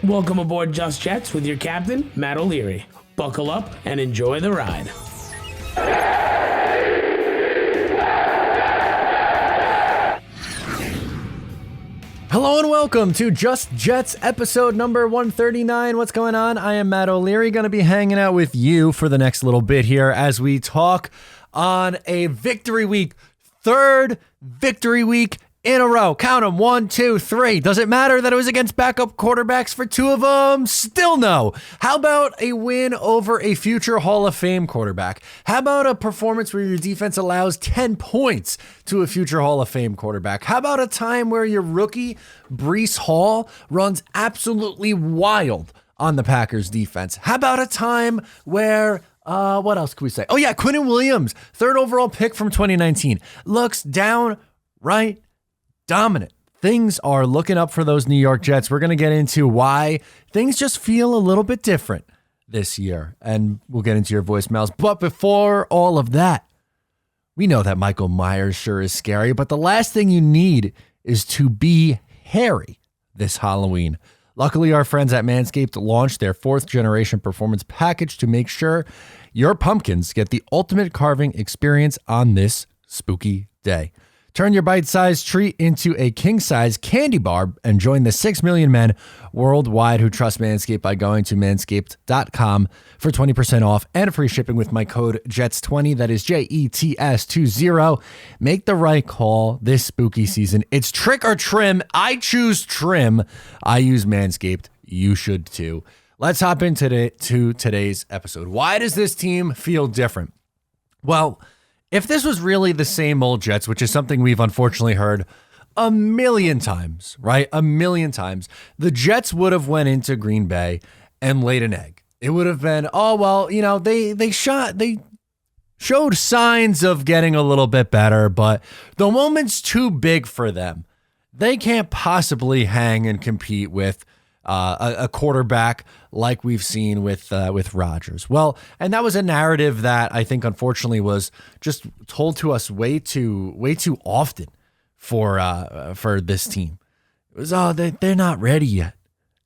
Welcome aboard Just Jets with your captain, Matt O'Leary. Buckle up and enjoy the ride. Hello and welcome to Just Jets episode number 139. What's going on? I am Matt O'Leary, going to be hanging out with you for the next little bit here as we talk on a victory week, third victory week in a row. Count them, 1, 2, 3. Does it matter that it was against backup quarterbacks for two of them? Still no. How about a win over a future Hall of Fame quarterback? How about a performance where your defense allows 10 points to a future Hall of Fame quarterback? How about a time where your rookie, Breece Hall, runs absolutely wild on the Packers defense? How about a time where what else can we say? Oh yeah, Quinnen Williams, third overall pick from 2019, looks downright dominant. Things are looking up for those New York Jets. We're going to get into why things just feel a little bit different this year, and we'll get into your voicemails. But before all of that, we know that Michael Myers sure is scary, but the last thing you need is to be hairy this Halloween. Luckily, our friends at Manscaped launched their 4th generation performance package to make sure your pumpkins get the ultimate carving experience on this spooky day. Turn your bite-sized treat into a king-size candy bar and join the 6 million men worldwide who trust Manscaped by going to manscaped.com for 20% off and free shipping with my code JETS20. That is JETS20. Make the right call this spooky season. It's trick or trim. I choose trim. I use Manscaped. You should too. Let's hop into today's episode. Why does this team feel different? Well, if this was really the same old Jets, which is something we've unfortunately heard a million times, right? A million times, the Jets would have went into Green Bay and laid an egg. It would have been, oh, well, you know, they showed signs of getting a little bit better, but the moment's too big for them. They can't possibly hang and compete with a quarterback like we've seen with Rodgers. Well, and that was a narrative that I think unfortunately was just told to us way too often for this team. It was, they're not ready yet.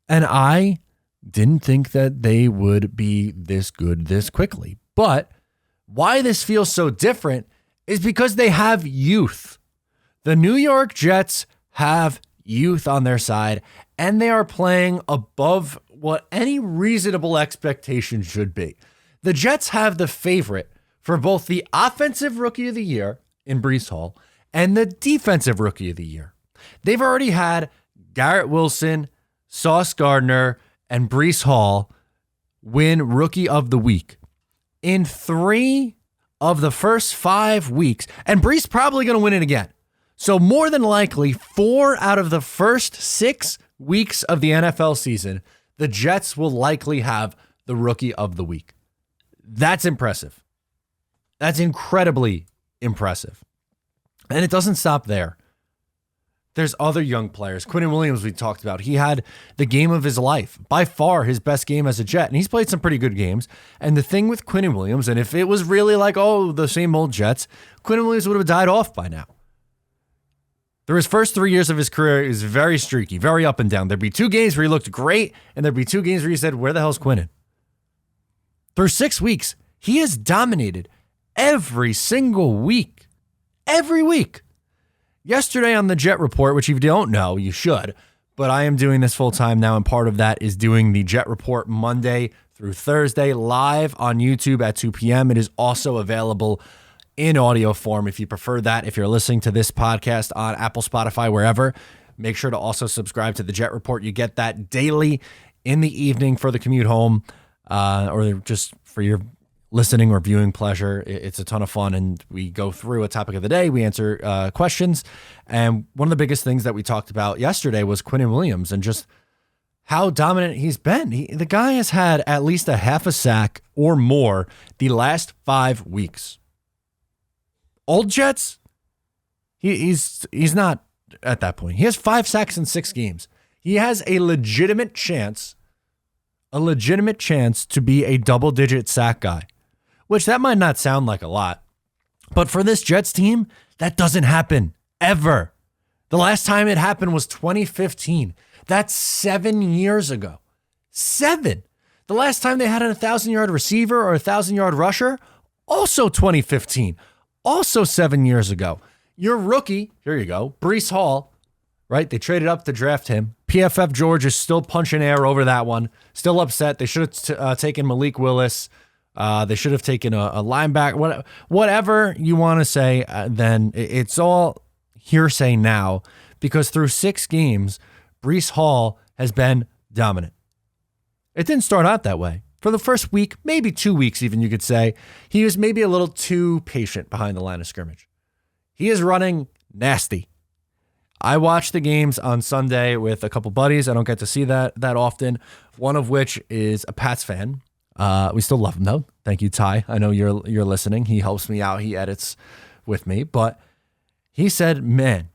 And I didn't think that they would be this good this quickly. But why this feels so different is because they have youth. The New York Jets have youth on their side, and they are playing above what any reasonable expectation should be. The Jets have the favorite for both the offensive rookie of the year in Breece Hall and the defensive rookie of the year. They've already had Garrett Wilson, Sauce Gardner, and Breece Hall win Rookie of the Week in 3 of the first 5 weeks, and Breece probably going to win it again. So more than likely, 4 out of the first 6 weeks of the NFL season, the Jets will likely have the Rookie of the Week. That's impressive. That's incredibly impressive. And it doesn't stop there. There's other young players. Quinnen Williams, we talked about. He had the game of his life. By far, his best game as a Jet. And he's played some pretty good games. And the thing with Quinnen Williams, and if it was really like, the same old Jets, Quinnen Williams would have died off by now. Through his first 3 years of his career, he was very streaky, very up and down. There'd be 2 games where he looked great, and there'd be 2 games where you said, where the hell's Quinnen? Through 6 weeks, he has dominated every single week. Every week. Yesterday on the Jet Report, which if you don't know, you should, but I am doing this full time now, and part of that is doing the Jet Report Monday through Thursday live on YouTube at 2 p.m. It is also available in audio form if you prefer that. If you're listening to this podcast on Apple, Spotify, wherever, make sure to also subscribe to the Jet Report. You get that daily in the evening for the commute home or just for your listening or viewing pleasure. It's a ton of fun, and we go through a topic of the day. We answer questions, and one of the biggest things that we talked about yesterday was Quinnen Williams and just how dominant he's been. The guy has had at least a half a sack or more the last 5 weeks. Old Jets, he's not at that point. He has 5 sacks in 6 games. He has a legitimate chance to be a double-digit sack guy, which that might not sound like a lot, but for this Jets team, that doesn't happen ever. The last time it happened was 2015. That's 7 years ago. 7. The last time they had a 1,000-yard receiver or a 1,000-yard rusher, also 2015, also 7 years ago. Your rookie, here you go, Breece Hall, right? They traded up to draft him. PFF George is still punching air over that one. Still upset. They should have taken Malik Willis. They should have taken a linebacker. Whatever you want to say, then it's all hearsay now because through 6 games, Breece Hall has been dominant. It didn't start out that way. For the first week, maybe 2 weeks even, you could say, he was maybe a little too patient behind the line of scrimmage. He is running nasty. I watched the games on Sunday with a couple buddies. I don't get to see that often, one of which is a Pats fan. We still love him, though. Thank you, Ty. I know you're listening. He helps me out. He edits with me. But he said, man,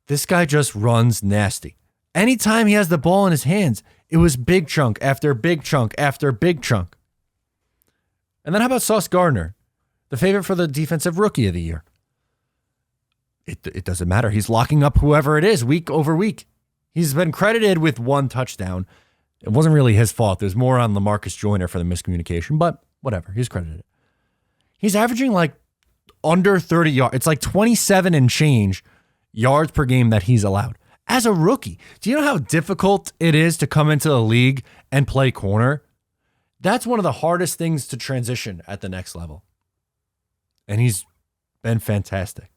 this guy just runs nasty. Anytime he has the ball in his hands, it was big chunk after big chunk after big chunk. And then how about Sauce Gardner, the favorite for the defensive rookie of the year? It doesn't matter. He's locking up whoever it is week over week. He's been credited with 1 touchdown. It wasn't really his fault. It was more on LaMarcus Joyner for the miscommunication, but whatever. He's credited. He's averaging like under 30 yards. It's like 27 and change yards per game that he's allowed. As a rookie, do you know how difficult it is to come into the league and play corner? That's one of the hardest things to transition at the next level. And he's been fantastic.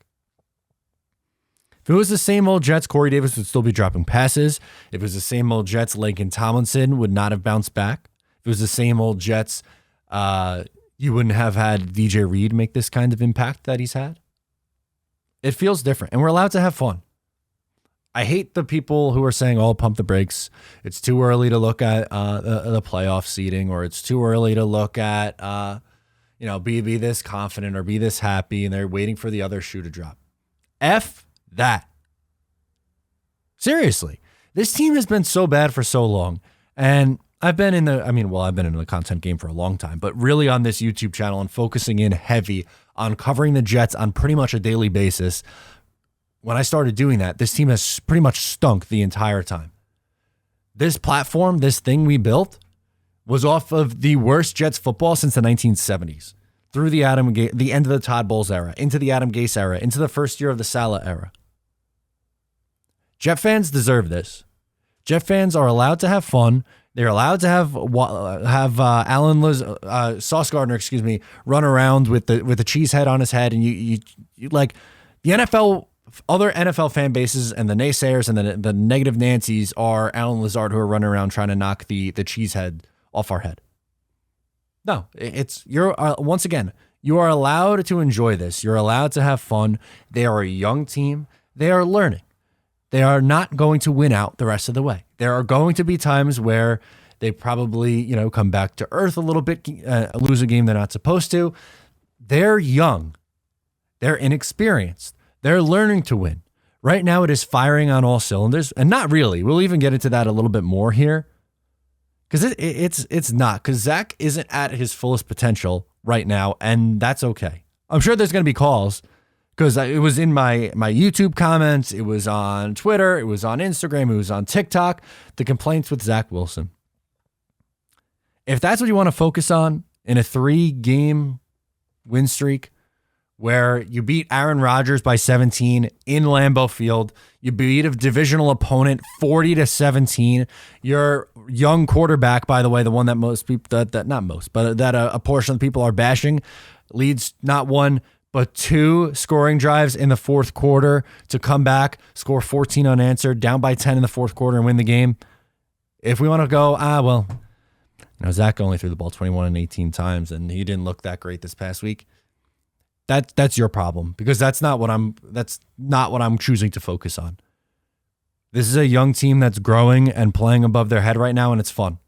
If it was the same old Jets, Corey Davis would still be dropping passes. If it was the same old Jets, Laken Tomlinson would not have bounced back. If it was the same old Jets, you wouldn't have had DJ Reed make this kind of impact that he's had. It feels different, and we're allowed to have fun. I hate the people who are saying, oh, pump the brakes. It's too early to look at the playoff seeding, or it's too early to look at, be this confident or be this happy, and they're waiting for the other shoe to drop. F that. Seriously, this team has been so bad for so long, and I've been in the content game for a long time, but really on this YouTube channel and focusing in heavy on covering the Jets on pretty much a daily basis. When I started doing that, this team has pretty much stunk the entire time. This platform, this thing we built, was off of the worst Jets football since the 1970s. Through the end of the Todd Bowles era, into the Adam Gase era, into the first year of the Saleh era. Jet fans deserve this. Jet fans are allowed to have fun. They're allowed to have Sauce Gardner, run around with the cheese head on his head, and you like the NFL. Other NFL fan bases and the naysayers and the negative Nancy's are Alan Lazard, who are running around trying to knock the cheese head off our head. No, once again, you are allowed to enjoy this. You're allowed to have fun. They are a young team. They are learning. They are not going to win out the rest of the way. There are going to be times where they probably, come back to earth a little bit, lose a game they're not supposed to. They're young. They're inexperienced. They're learning to win. Right now, it is firing on all cylinders, and not really. We'll even get into that a little bit more here, because it's not. Because Zach isn't at his fullest potential right now, and that's okay. I'm sure there's going to be calls, because it was in my YouTube comments, it was on Twitter, it was on Instagram, it was on TikTok. The complaints with Zach Wilson. If that's what you want to focus on in a 3-game win streak, where you beat Aaron Rodgers by 17 in Lambeau Field. You beat a divisional opponent 40-17. Your young quarterback, by the way, the one that most people, that a portion of the people are bashing, leads not 1, but 2 scoring drives in the fourth quarter to come back, score 14 unanswered, down by 10 in the fourth quarter and win the game. If we want to go, Zach only threw the ball 21 and 18 times, and he didn't look that great this past week. That's your problem, because that's not what I'm choosing to focus on. This is a young team that's growing and playing above their head right now, and it's fun.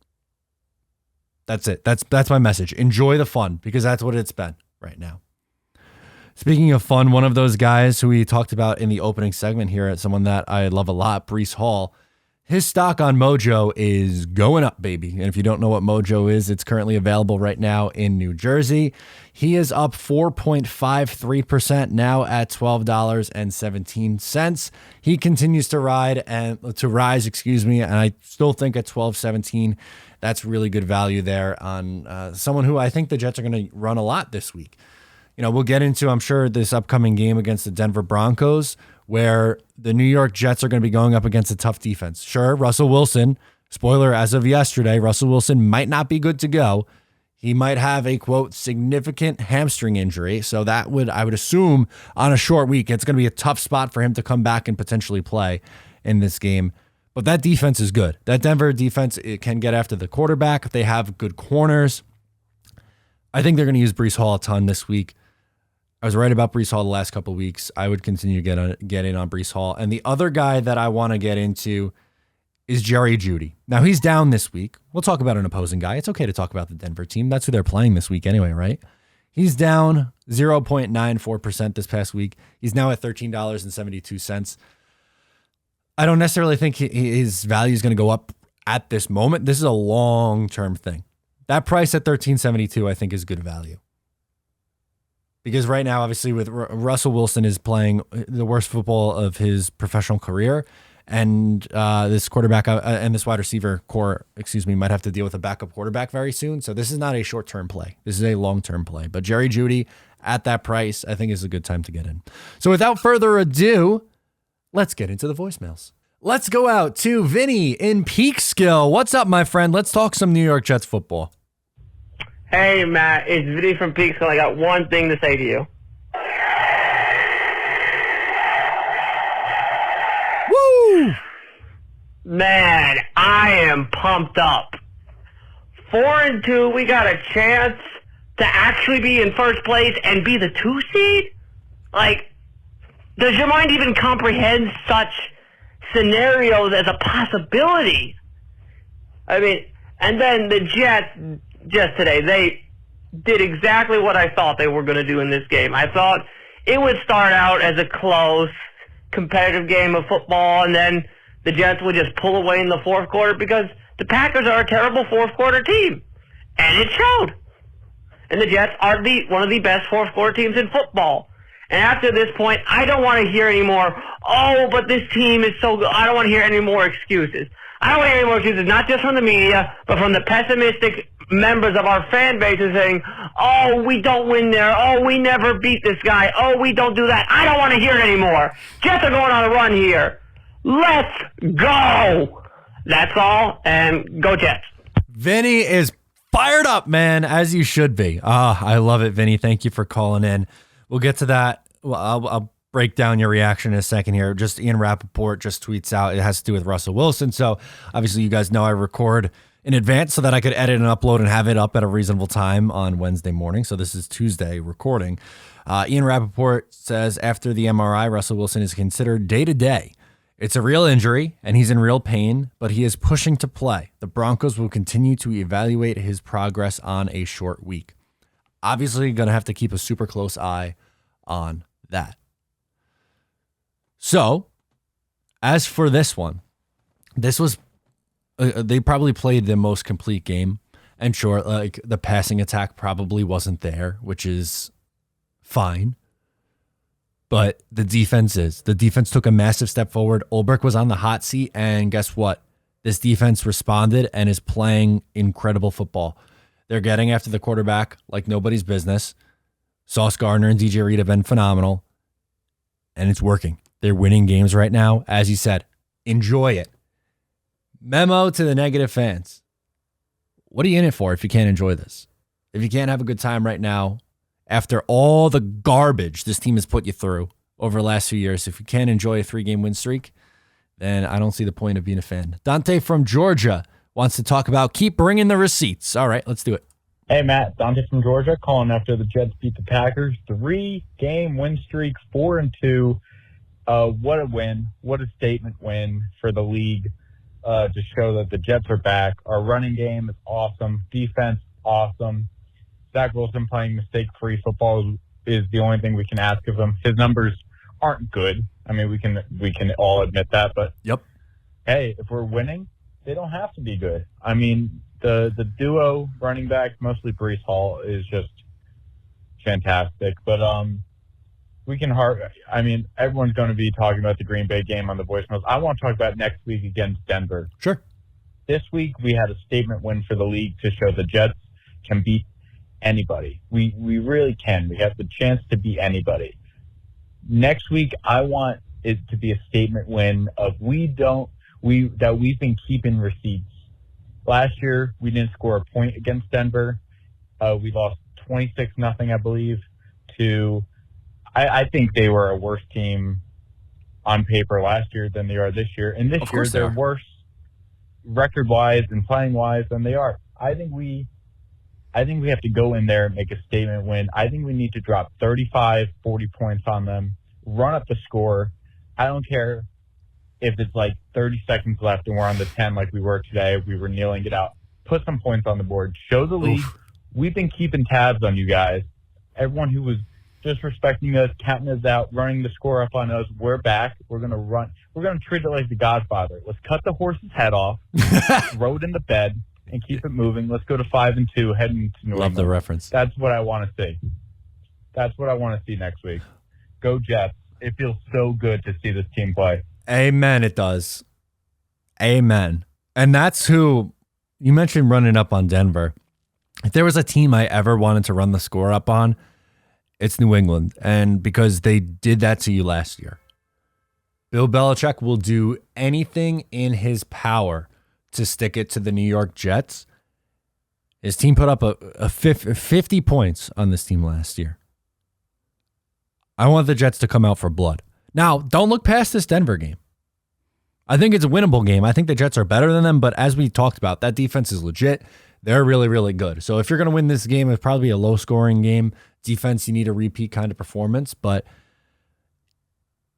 That's it. That's my message. Enjoy the fun, because that's what it's been right now. Speaking of fun, one of those guys who we talked about in the opening segment here, someone that I love a lot, Breece Hall, His stock on Mojo is going up, baby. And if you don't know what Mojo is, it's currently available right now in New Jersey. He is up 4.53% now at $12.17. He continues to rise, and I still think at $12.17, that's really good value there on someone who I think the Jets are going to run a lot this week. We'll get into, I'm sure, this upcoming game against the Denver Broncos, where the New York Jets are going to be going up against a tough defense. Sure, Russell Wilson, spoiler, as of yesterday, Russell Wilson might not be good to go. He might have a, quote, significant hamstring injury. So I would assume on a short week, it's going to be a tough spot for him to come back and potentially play in this game. But that defense is good. That Denver defense, it can get after the quarterback. They have good corners. I think they're going to use Breece Hall a ton this week. I was right about Breece Hall the last couple of weeks. I would continue to get in on Breece Hall. And the other guy that I want to get into is Jerry Jeudy. Now, he's down this week. We'll talk about an opposing guy. It's okay to talk about the Denver team. That's who they're playing this week anyway, right? He's down 0.94% this past week. He's now at $13.72. I don't necessarily think his value is going to go up at this moment. This is a long-term thing. That price at $13.72, I think, is good value. Because right now, obviously, with Russell Wilson is playing the worst football of his professional career, and this quarterback and this wide receiver core, might have to deal with a backup quarterback very soon. So this is not a short-term play. This is a long-term play. But Jerry Jeudy at that price, I think, is a good time to get in. So without further ado, let's get into the voicemails. Let's go out to Vinny in Peekskill. What's up, my friend? Let's talk some New York Jets football. Hey, Matt, it's Vinny from Peekskill. I got one thing to say to you. Woo! Man, I am pumped up. 4-2, we got a chance to actually be in first place and be the 2 seed? Like, does your mind even comprehend such scenarios as a possibility? I mean, and then the Jets, just today, they did exactly what I thought they were going to do in this game. I thought it would start out as a close, competitive game of football, and then the Jets would just pull away in the fourth quarter because the Packers are a terrible fourth quarter team. And it showed. And the Jets are one of the best fourth quarter teams in football. And after this point, I don't want to hear any more, oh, but this team is so good. I don't want to hear any more excuses. I don't want to hear any more excuses, not just from the media, but from the pessimistic members of our fan base is saying, oh, we don't win there. Oh, we never beat this guy. Oh, we don't do that. I don't want to hear it anymore. Jets are going on a run here. Let's go. That's all, and go Jets. Vinny is fired up, man, as you should be. I love it, Vinny. Thank you for calling in. We'll get to that. Well, I'll break down your reaction in a second here. Just Ian Rappaport just tweets out it has to do with Russell Wilson. So obviously you guys know I record in advance so that I could edit and upload and have it up at a reasonable time on Wednesday morning. So this is Tuesday recording. Ian Rappaport says after the MRI, Russell Wilson is considered day-to-day. It's a real injury and he's in real pain, but he is pushing to play. The Broncos will continue to evaluate his progress on a short week. Obviously going to have to keep a super close eye on that. So, as for this one, this was, they probably played the most complete game. And sure, like the passing attack probably wasn't there, which is fine. But the defense took a massive step forward. Ulbrich was on the hot seat, and guess what? This defense responded and is playing incredible football. They're getting after the quarterback like nobody's business. Sauce Gardner and DJ Reed have been phenomenal, and it's working. They're winning games right now. As you said, enjoy it. Memo to the negative fans. What are you in it for if you can't enjoy this? If you can't have a good time right now, after all the garbage this team has put you through over the last few years, if you can't enjoy a 3-game win streak, then I don't see the point of being a fan. Dante from Georgia wants to talk about keep bringing the receipts. All right, let's do it. Hey, Matt. Dante from Georgia calling after the Jets beat the Packers. 3-game win streak, 4-2. What a win. What a statement win for the league to show that the Jets are back. Our running game is awesome. Defense, awesome. Zach Wilson playing mistake-free football is the only thing we can ask of him. His numbers aren't good. I mean, we can all admit that, but yep, hey, if we're winning, they don't have to be good. I mean, the duo running back, mostly Breece Hall, is just fantastic. But everyone's going to be talking about the Green Bay game on the voicemails. I want to talk about next week against Denver. Sure. This week we had a statement win for the league to show the Jets can beat anybody. We really can. We have the chance to beat anybody. Next week, I want it to be a statement win of that we've been keeping receipts. Last year, we didn't score a point against Denver. We lost 26-0, I believe, to. I think they were a worse team on paper last year than they are this year, and this year they're worse record-wise and playing-wise than they are. I think we have to go in there and make a statement win. I think we need to drop 35, 40 points on them, run up the score. I don't care if it's like 30 seconds left and we're on the 10 like we were today. We were kneeling it out. Put some points on the board. Show the league. We've been keeping tabs on you guys. Everyone who was disrespecting us, counting us out, running the score up on us, we're back. We're going to run. We're going to treat it like the Godfather. Let's cut the horse's head off, throw it in the bed, and keep it moving. Let's go to 5-2, heading to New England. Love the reference. That's what I want to see. That's what I want to see next week. Go Jets. It feels so good to see this team play. Amen, it does. Amen. And that's who, you mentioned running up on Denver. If there was a team I ever wanted to run the score up on, it's New England. And because they did that to you last year. Bill Belichick will do anything in his power to stick it to the New York Jets. His team put up a 50 points on this team last year. I want the Jets to come out for blood. Now, don't look past this Denver game. I think it's a winnable game. I think the Jets are better than them, but as we talked about, that defense is legit. They're really, really good. So if you're going to win this game, it's probably a low-scoring game. Defense, you need a repeat kind of performance, but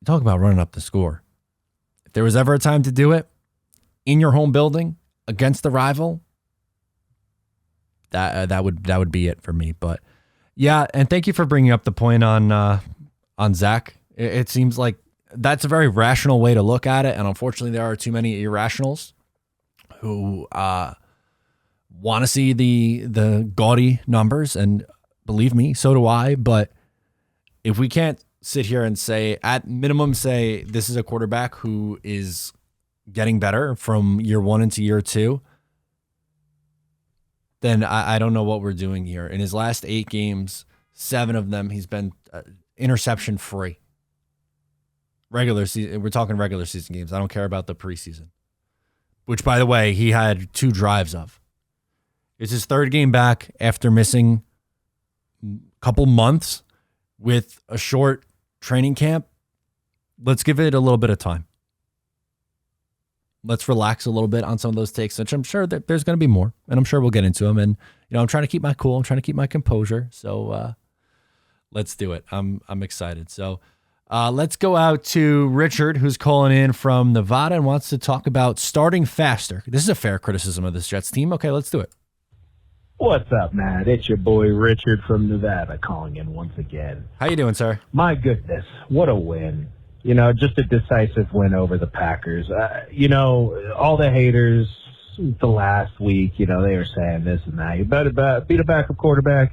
talk about running up the score. If there was ever a time to do it, in your home building, against the rival, that would be it for me. But yeah, and thank you for bringing up the point on Zach. It seems like that's a very rational way to look at it, and unfortunately, there are too many irrationals who want to see the gaudy numbers, and believe me, so do I. But if we can't sit here and say, at minimum, say this is a quarterback who is getting better from year one into year two, then I don't know what we're doing here. In his last 8 games, 7 of them, he's been interception free. Regular season, we're talking regular season games. I don't care about the preseason, which, by the way, he had 2 drives of. It's his 3rd game back after missing a couple months with a short training camp. Let's give it a little bit of time. Let's relax a little bit on some of those takes, which I'm sure that there's going to be more, and I'm sure we'll get into them. And I'm trying to keep my cool. I'm trying to keep my composure. So let's do it. I'm excited. So let's go out to Richard, who's calling in from Nevada and wants to talk about starting faster. This is a fair criticism of this Jets team. Okay, let's do it. What's up, Matt? It's your boy Richard from Nevada calling in once again. How you doing, sir? My goodness, what a win. Just a decisive win over the Packers. All the haters the last week, they were saying this and that. You better beat a backup quarterback.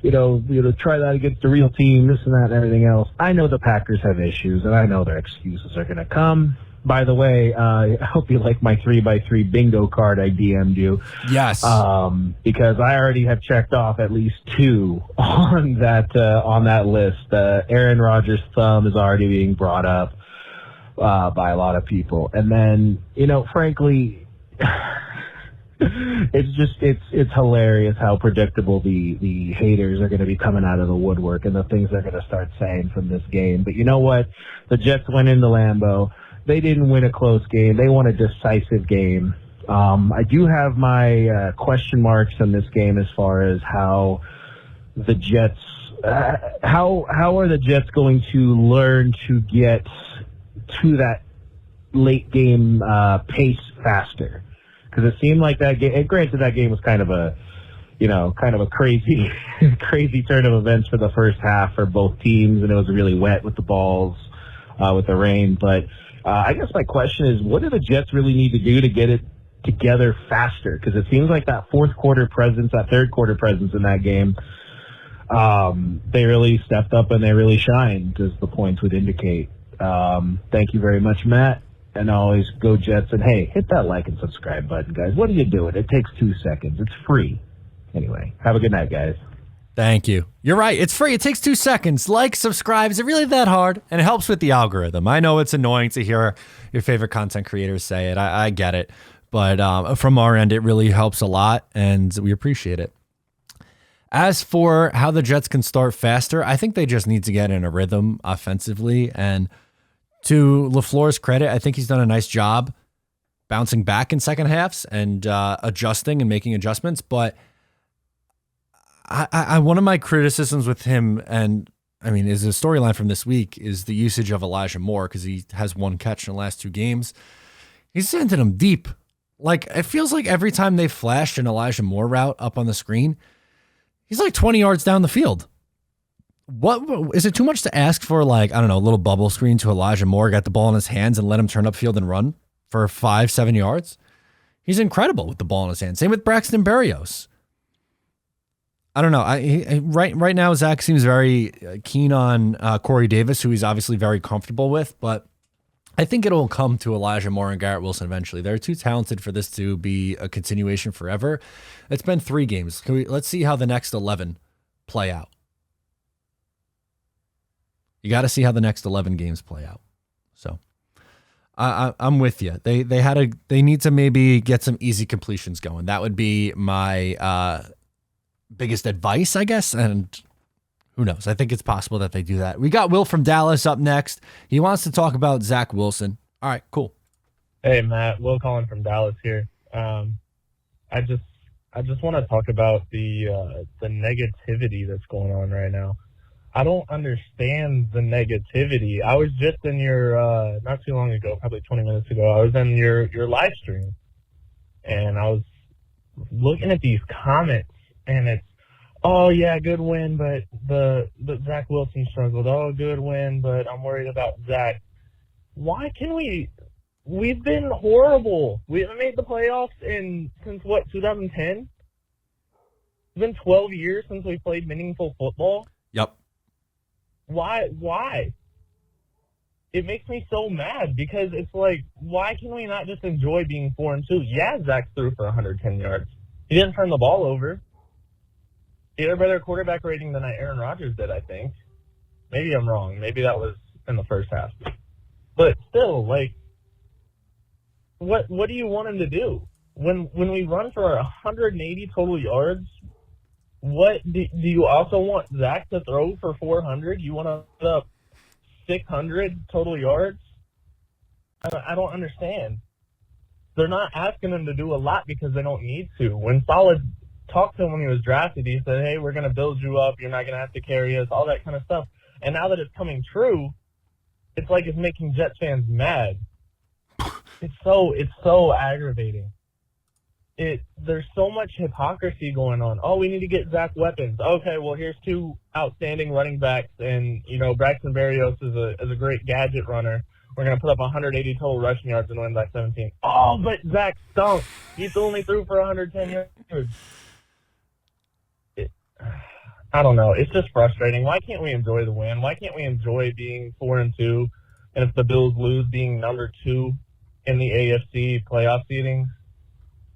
Try that against the real team, this and that and everything else. I know the Packers have issues, and I know their excuses are going to come. By the way, I hope you like my 3x3 bingo card I DM'd you. Yes. Because I already have checked off at least 2 on that list. Aaron Rodgers' thumb is already being brought up by a lot of people. And then, frankly, it's hilarious how predictable the haters are going to be coming out of the woodwork and the things they're going to start saying from this game. But you know what? The Jets went into Lambeau. They didn't win a close game. They won a decisive game. I do have my question marks on this game as far as how the Jets, how are the Jets going to learn to get to that late game pace faster? Because it seemed like that game. And granted, that game was kind of a crazy, crazy turn of events for the first half for both teams, and it was really wet with the balls, with the rain. But I guess my question is, what do the Jets really need to do to get it together faster? Because it seems like that fourth quarter presence, that third quarter presence in that game, they really stepped up and they really shined, as the points would indicate. Thank you very much, Matt. And always go Jets. And hey, hit that like and subscribe button, guys. What are you doing? It takes 2 seconds. It's free. Anyway, have a good night, guys. Thank you. You're right. It's free. It takes 2 seconds. Like, subscribe. Is it really that hard? And it helps with the algorithm. I know it's annoying to hear your favorite content creators say it. I get it. But from our end, it really helps a lot, and we appreciate it. As for how the Jets can start faster, I think they just need to get in a rhythm offensively. And to LaFleur's credit, I think he's done a nice job bouncing back in second halves and adjusting and making adjustments. But I one of my criticisms with him, and I mean, is a storyline from this week, is the usage of Elijah Moore, because he has 1 catch in the last 2 games. He's sending him deep. Like, it feels like every time they flashed an Elijah Moore route up on the screen, he's like 20 yards down the field. What is it too much to ask for, like, I don't know, a little bubble screen to Elijah Moore, got the ball in his hands and let him turn upfield and run for 5-7 yards? He's incredible with the ball in his hands. Same with Braxton Berrios. I don't know. Right now, Zach seems very keen on Corey Davis, who he's obviously very comfortable with, but I think it'll come to Elijah Moore and Garrett Wilson eventually. They're too talented for this to be a continuation forever. It's been 3 games. Let's see how the next 11 play out. You got to see how the next 11 games play out. So I'm with you. They need to maybe get some easy completions going. That would be my biggest advice, I guess. And who knows? I think it's possible that they do that. We got Will from Dallas up next. He wants to talk about Zach Wilson. All right, cool. Hey, Matt. Will calling from Dallas here. I just want to talk about the negativity that's going on right now. I don't understand the negativity. I was just in your not too long ago, probably 20 minutes ago, I was in your live stream, and I was looking at these comments, and it's, oh yeah, good win, but Zach Wilson struggled. Oh, good win, but I'm worried about Zach. Why can we've been horrible. We haven't made the playoffs since what, 2010? It's been 12 years since we played meaningful football. Yep. Why? It makes me so mad, because it's like, why can we not just enjoy being 4-2? Yeah, Zach threw for 110 yards. He didn't turn the ball over. He had a better quarterback rating than Aaron Rodgers did, I think. Maybe I'm wrong. Maybe that was in the first half. But still, like, what do you want him to do? When we run for 180 total yards, what do you also want Zach to throw for 400? You want to put up 600 total yards? I don't understand. They're not asking him to do a lot because they don't need to. When Solid talked to him when he was drafted, he said, hey, we're going to build you up. You're not going to have to carry us, all that kind of stuff. And now that it's coming true, it's like it's making Jets fans mad. It's so aggravating. There's so much hypocrisy going on. Oh, we need to get Zach weapons. Okay, well, here's 2 outstanding running backs, and, you know, Braxton Berrios is a great gadget runner. We're going to put up 180 total rushing yards and win by 17. Oh, but Zach stunk. He only threw for 110 yards. I don't know. It's just frustrating. Why can't we enjoy the win? Why can't we enjoy being 4-2? And if the Bills lose, being number 2 in the AFC playoff seedings?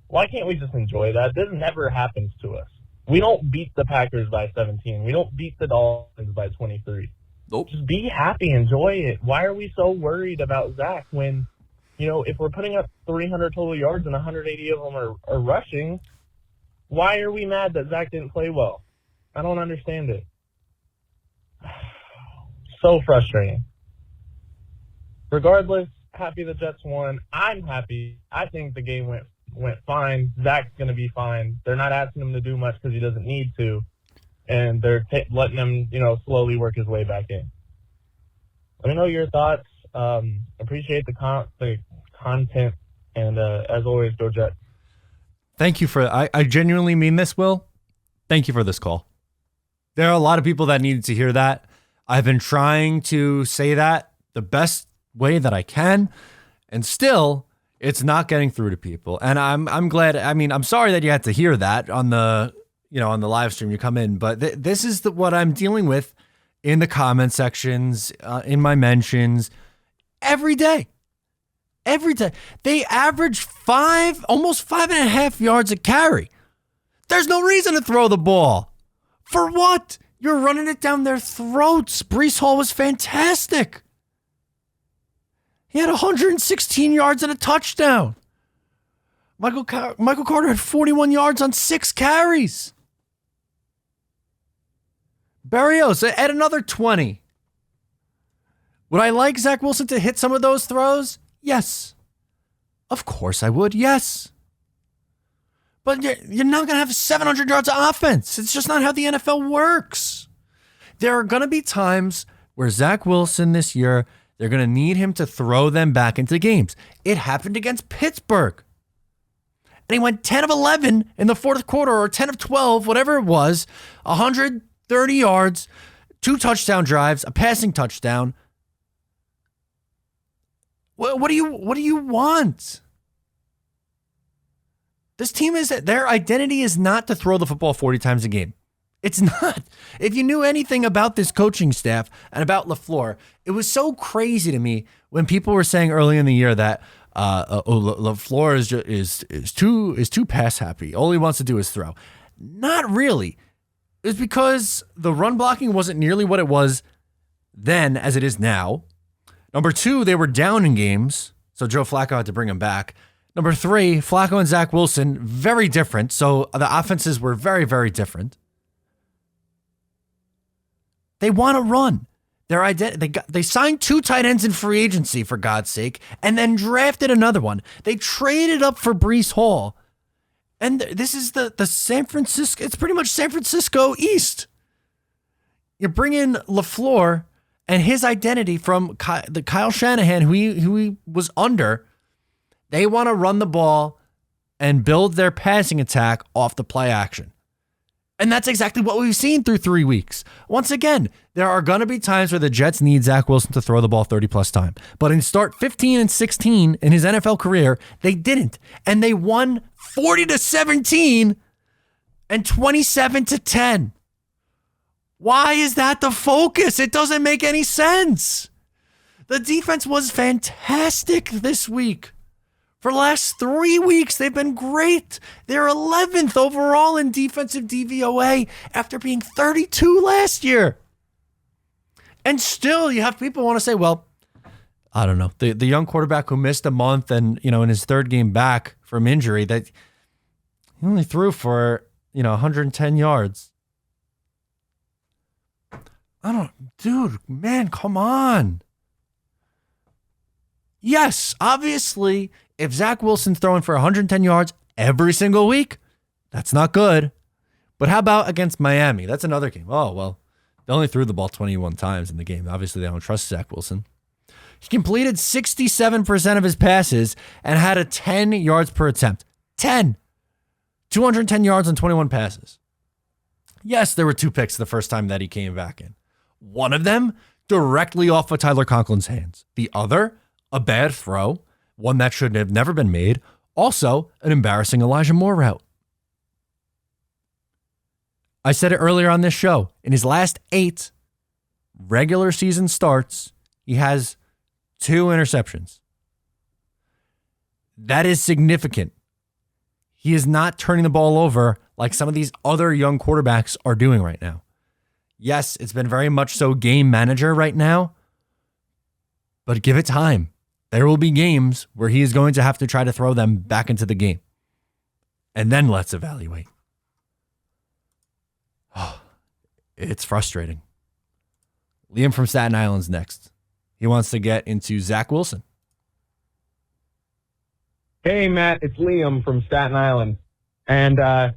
Why can't we just enjoy that? This never happens to us. We don't beat the Packers by 17. We don't beat the Dolphins by 23. Nope. Just be happy. Enjoy it. Why are we so worried about Zach when, you know, if we're putting up 300 total yards and 180 of them are rushing, why are we mad that Zach didn't play well? I don't understand it. So frustrating. Regardless, happy the Jets won. I'm happy. I think the game went fine. Zach's going to be fine. They're not asking him to do much because he doesn't need to. And they're letting him, you know, slowly work his way back in. Let me know your thoughts. Appreciate the content. And as always, go Jets. Thank you for, I genuinely mean this, Will. Thank you for this call. There are a lot of people that needed to hear that. I've been trying to say that the best way that I can, and still it's not getting through to people. And I'm glad. I mean, I'm sorry that you had to hear that on the on the live stream. You come in, but this is what I'm dealing with in the comment sections, in my mentions, every day. Every day. They average almost 5.5 yards a carry. There's no reason to throw the ball. For what? You're running it down their throats. Breece Hall was fantastic. He had 116 yards and a touchdown. Michael Carter had 41 yards on 6 carries. Berrios at another 20. Would I like Zach Wilson to hit some of those throws? Yes. Of course I would, yes. But you're not going to have 700 yards of offense. It's just not how the NFL works. There are going to be times where Zach Wilson this year, they're going to need him to throw them back into games. It happened against Pittsburgh. And he went 10 of 11 in the fourth quarter, or 10 of 12, whatever it was, 130 yards, 2 touchdown drives, a passing touchdown. What do you want? This team their identity is not to throw the football 40 times a game. It's not. If you knew anything about this coaching staff and about LaFleur, it was so crazy to me when people were saying early in the year that LaFleur is too pass happy. All he wants to do is throw. Not really. It's because the run blocking wasn't nearly what it was then as it is now. Number 2, they were down in games, so Joe Flacco had to bring him back. Number 3, Flacco and Zach Wilson, very different. So the offenses were very, very different. They want to run. They signed 2 tight ends in free agency, for God's sake, and then drafted another one. They traded up for Breece Hall. And this is the San Francisco, it's pretty much San Francisco East. You bring in LaFleur and his identity from the Kyle Shanahan, who he was under. They want to run the ball and build their passing attack off the play action. And that's exactly what we've seen through 3 weeks. Once again, there are going to be times where the Jets need Zach Wilson to throw the ball 30-plus times. But in start 15-16 in his NFL career, they didn't. And they won 40-17 and 27-10. Why is that the focus? It doesn't make any sense. The defense was fantastic this week. For the last 3 weeks, they've been great. They're 11th overall in defensive DVOA after being 32 last year. And still, you have people want to say, well, I don't know, the young quarterback who missed a month and, in his 3rd game back from injury, that he only threw for, 110 yards. Dude, man, come on. Yes, obviously, if Zach Wilson's throwing for 110 yards every single week, that's not good. But how about against Miami? That's another game. Oh, well, they only threw the ball 21 times in the game. Obviously, they don't trust Zach Wilson. He completed 67% of his passes and had a 10 yards per attempt. 10. 210 yards on 21 passes. Yes, there were 2 picks the first time that he came back in. One of them directly off of Tyler Conklin's hands. The other, a bad throw, one that should have never been made. Also, an embarrassing Elijah Moore route. I said it earlier on this show. In his last 8 regular season starts, he has 2 interceptions. That is significant. He is not turning the ball over like some of these other young quarterbacks are doing right now. Yes, it's been very much so game manager right now, but give it time. There will be games where he is going to have to try to throw them back into the game. And then let's evaluate. Oh, it's frustrating. Liam from Staten Island's next. He wants to get into Zach Wilson. Hey, Matt, it's Liam from Staten Island. And I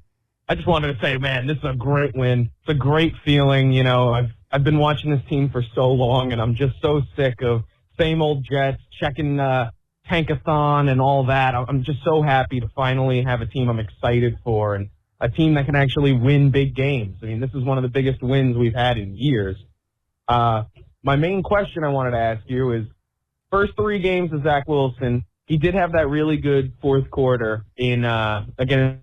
just wanted to say, man, this is a great win. It's a great feeling. I've been watching this team for so long, and I'm just so sick of same old Jets, checking Tankathon and all that. I'm just so happy to finally have a team I'm excited for and a team that can actually win big games. I mean, this is one of the biggest wins we've had in years. My main question I wanted to ask you is, first 3 games of Zach Wilson, he did have that really good fourth quarter in again.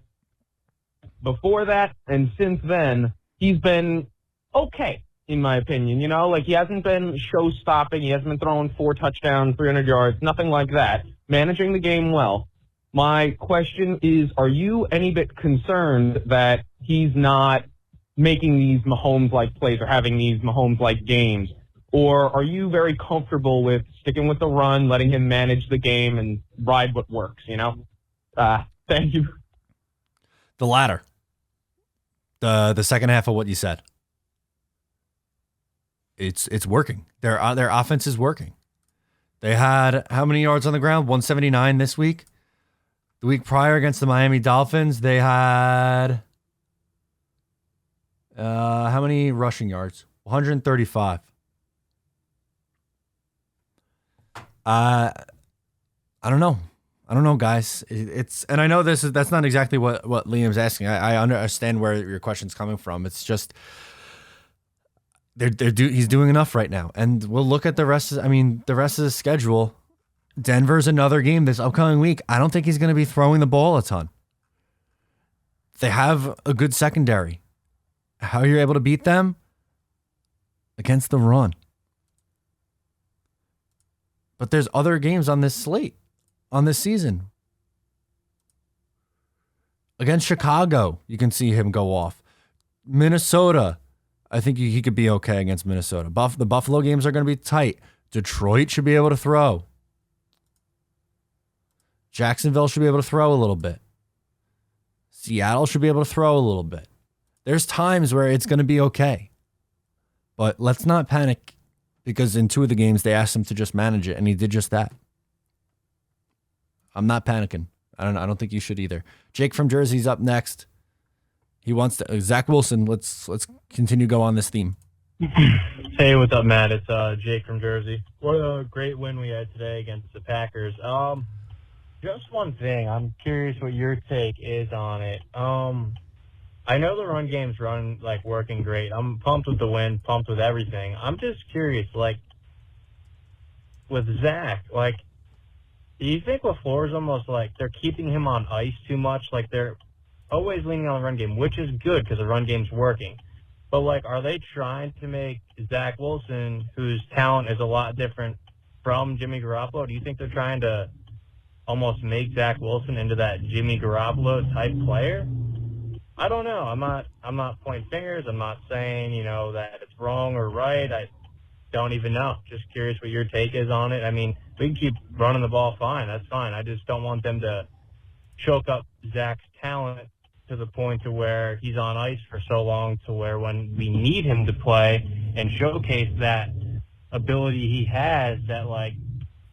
Before that and since then, he's been okay, in my opinion. Like he hasn't been show-stopping. He hasn't been throwing 4 touchdowns, 300 yards, nothing like that. Managing the game well. My question is, are you any bit concerned that he's not making these Mahomes-like plays or having these Mahomes-like games? Or are you very comfortable with sticking with the run, letting him manage the game and ride what works, Thank you. The latter. The second half of what you said. It's working. Their offense is working. They had how many yards on the ground? 179 this week. The week prior against the Miami Dolphins, they had how many rushing yards? 135. I don't know. I don't know, guys. And I know that's not exactly what Liam's asking. I understand where your question's coming from. It's just he's doing enough right now, and we'll look at the rest. The rest of the schedule. Denver's another game this upcoming week. I don't think he's going to be throwing the ball a ton. They have a good secondary. How you're able to beat them? Against the run. But there's other games on this slate, on this season. Against Chicago, you can see him go off. Minnesota, I think he could be okay against Minnesota. The Buffalo games are going to be tight. Detroit should be able to throw. Jacksonville should be able to throw a little bit. Seattle should be able to throw a little bit. There's times where it's going to be okay. But let's not panic, because in 2 of the games, they asked him to just manage it, and he did just that. I'm not panicking. I don't think you should either. Jake from Jersey's up next. He wants to Zach Wilson. Let's continue go on this theme. Hey, what's up, Matt? It's Jake from Jersey. What a great win we had today against the Packers. Just one thing. I'm curious what your take is on it. I know the run game's working great. I'm pumped with the win, pumped with everything. I'm just curious, with Zach, do you think LaFleur's almost they're keeping him on ice too much? They're always leaning on the run game, which is good because the run game's working. But, are they trying to make Zach Wilson, whose talent is a lot different from Jimmy Garoppolo? Do you think they're trying to almost make Zach Wilson into that Jimmy Garoppolo type player? I don't know. I'm not pointing fingers. I'm not saying, that it's wrong or right. I don't even know. Just curious what your take is on it. We can keep running the ball fine. That's fine. I just don't want them to choke up Zach's talent to the point to where he's on ice for so long to where when we need him to play and showcase that ability he has, that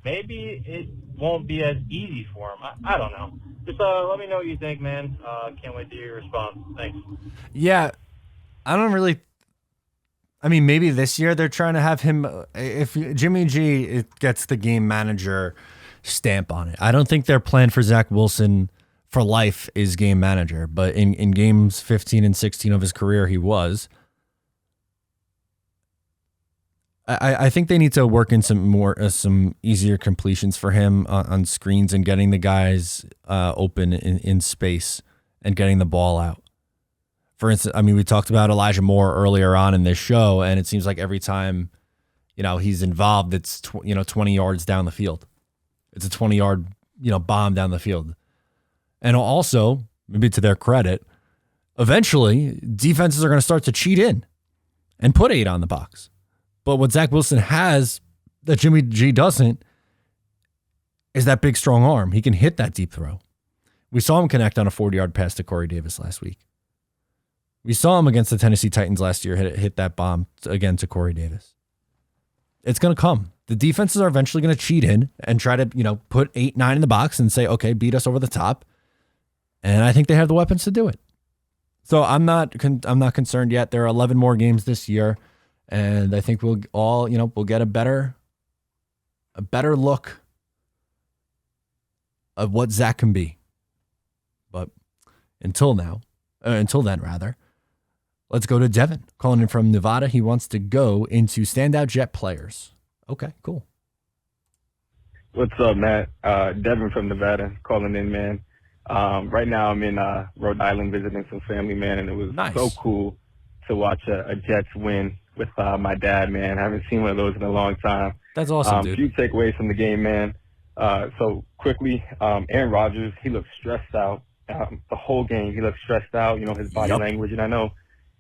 maybe it won't be as easy for him. I don't know. Just let me know what you think, man. Can't wait to hear your response. Thanks. Yeah, I don't really. Maybe this year they're trying to have him. If Jimmy G gets the game manager stamp on it, I don't think their plan for Zach Wilson for life is game manager. But in games 15 and 16 of his career, he was. I think they need to work in some easier completions for him on screens and getting the guys open in space and getting the ball out. For instance, we talked about Elijah Moore earlier on in this show, and it seems like every time, he's involved, it's 20 yards down the field. It's a 20-yard, bomb down the field. And also, maybe to their credit, eventually defenses are going to start to cheat in and put 8 on the box. But what Zach Wilson has that Jimmy G doesn't is that big, strong arm. He can hit that deep throw. We saw him connect on a 40-yard pass to Corey Davis last week. We saw him against the Tennessee Titans last year hit that bomb again to Corey Davis. It's going to come. The defenses are eventually going to cheat in and try to, put 8, 9 in the box and say, okay, beat us over the top. And I think they have the weapons to do it. So I'm not concerned yet. There are 11 more games this year. And I think we'll all, we'll get a better look of what Zach can be. But until then, let's go to Devin, calling in from Nevada. He wants to go into standout Jet players. Okay, cool. What's up, Matt? Devin from Nevada calling in, man. Right now I'm in Rhode Island visiting some family, man, and it was Nice. so cool to watch a Jets win with my dad, man. I haven't seen one of those in a long time. That's awesome, dude. Few takeaways from the game, man. So quickly, Aaron Rodgers, he looked stressed out. The whole game, he looked stressed out, his body language. And I know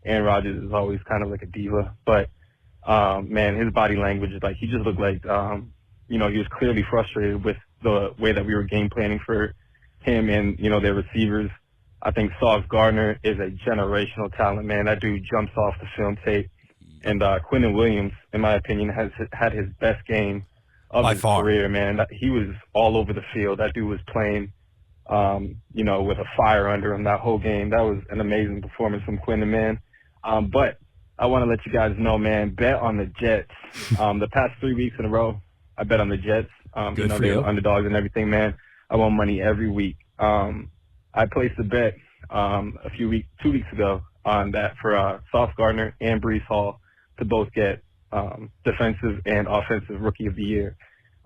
Aaron Rodgers is always kind of like a diva, but, man, his body language is like, he just looked like, he was clearly frustrated with the way that we were game planning for him and, their receivers. I think Sauce Gardner is a generational talent, man. That dude jumps off the film tape. And Quinnen Williams, in my opinion, has had his best game of By his far. career, man. He was all over the field. That dude was playing, with a fire under him that whole game. That was an amazing performance from Quinnen, man. But I want to let you guys know, man, bet on the Jets. The past 3 weeks in a row, I bet on the Jets. Good for they're you. underdogs and everything, man. I won money every week. I placed a bet 2 weeks ago on that for Sauce Gardner and Breece Hall to both get defensive and offensive rookie of the year.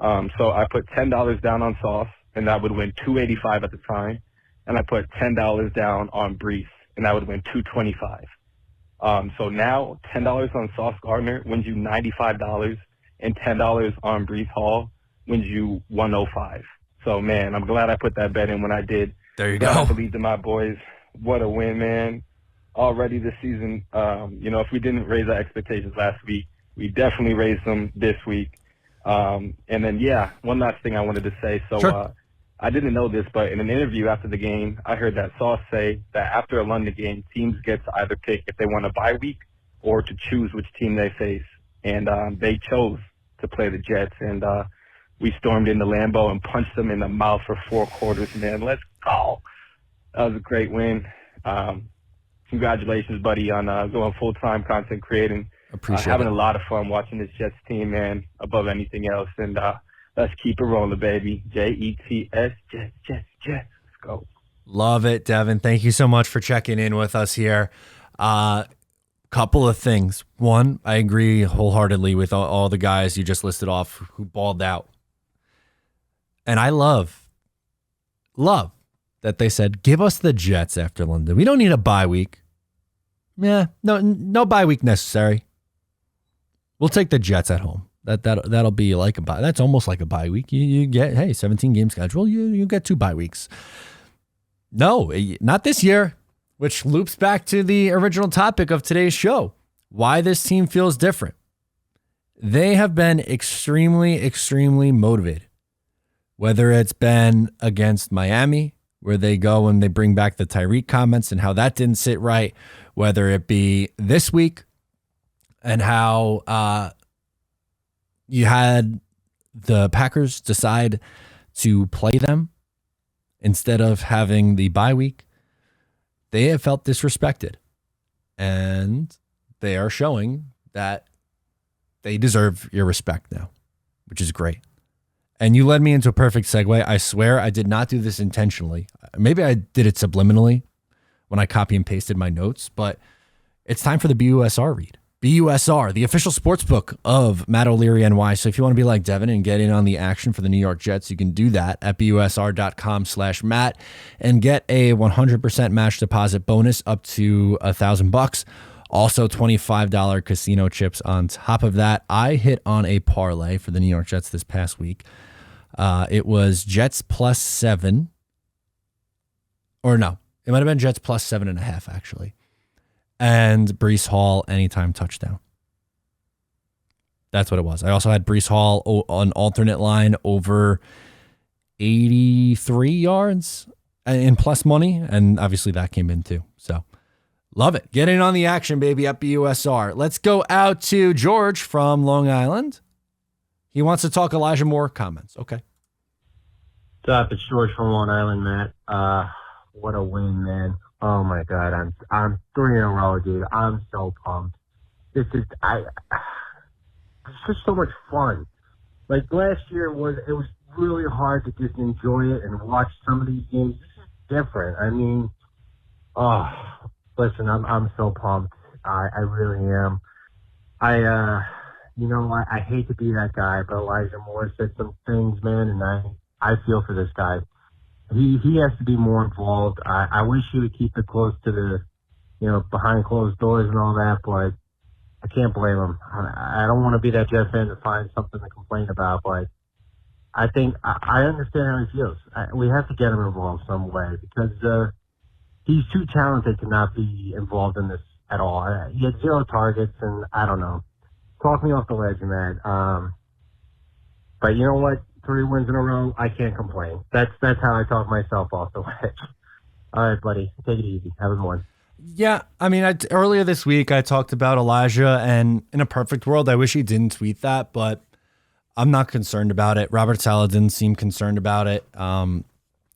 So I put $10 down on Sauce, and that would win $285 at the time. And I put $10 down on Breece, and that would win $225. So now $10 on Sauce Gardner wins you $95, and $10 on Breece Hall wins you $105. So, man, I'm glad I put that bet in when I did. There you I go. believed in my boys. What a win, man. Already this season, if we didn't raise our expectations last week, we definitely raised them this week. And then, one last thing I wanted to say. So Sure. I didn't know this, but in an interview after the game, I heard that Sauce say that after a London game, teams get to either pick if they want a bye week or to choose which team they face. And they chose to play the Jets. And we stormed into Lambeau and punched them in the mouth for 4 quarters, man. Let's go. That was a great win. Congratulations, buddy, on going full-time content creating. Appreciate having it. a lot of fun watching this Jets team, man, above anything else. And let's keep it rolling, baby. Jets, Jets, Jets. Let's go. Love it, Devin. Thank you so much for checking in with us here. Couple of things. One, I agree wholeheartedly with all the guys you just listed off who balled out. And I love that they said, give us the Jets after London. We don't need a bye week. Yeah, no bye week necessary. We'll take the Jets at home. That'll be like a bye. That's almost like a bye week. You get 17 game schedule. You get 2 bye weeks. No, not this year, which loops back to the original topic of today's show. Why this team feels different. They have been extremely, extremely motivated. Whether it's been against Miami, where they go and they bring back the Tyreek comments and how that didn't sit right, whether it be this week and how you had the Packers decide to play them instead of having the bye week, they have felt disrespected. And they are showing that they deserve your respect now, which is great. And you led me into a perfect segue. I swear I did not do this intentionally. Maybe I did it subliminally when I copy and pasted my notes, but it's time for the BUSR read. BUSR, the official sports book of Matt O'Leary NY. So if you want to be like Devin and get in on the action for the New York Jets, you can do that at busr.com/Matt and get a 100% match deposit bonus up to $1,000. Also $25 casino chips on top of that. I hit on a parlay for the New York Jets this past week. It was Jets +7. Or no, it might have been Jets +7.5 actually. And Breece Hall anytime touchdown. That's what it was. I also had Breece Hall on alternate line over 83 yards in plus money. And obviously that came in too. So love it. Get in on the action, baby, at BUSR. Let's go out to George from Long Island. He wants to talk Elijah Moore comments. Okay. What's up? It's George from Long Island, Matt. What a win, man. Oh my God, I'm 3 in a row, dude. I'm so pumped. It's just so much fun. Like last year it was really hard to just enjoy it and watch some of these games. This is different. I mean, listen, I'm so pumped. I really am. you know, I hate to be that guy, but Elijah Moore said some things, man, and I feel for this guy. He has to be more involved. I wish he would keep it close to the, you know, behind closed doors and all that, but I can't blame him. I don't want to be that Jet fan to find something to complain about, but I think I understand how he feels. We have to get him involved some way because he's too talented to not be involved in this at all. He had 0 targets, and I don't know. Talk me off the ledge, man. But you know what? 3 wins in a row, I can't complain. That's how I talk myself off the ledge. All right, buddy. Take it easy. Have a good one. Yeah, I mean, earlier this week I talked about Elijah, and in a perfect world, I wish he didn't tweet that, but I'm not concerned about it. Robert Saleh didn't seem concerned about it.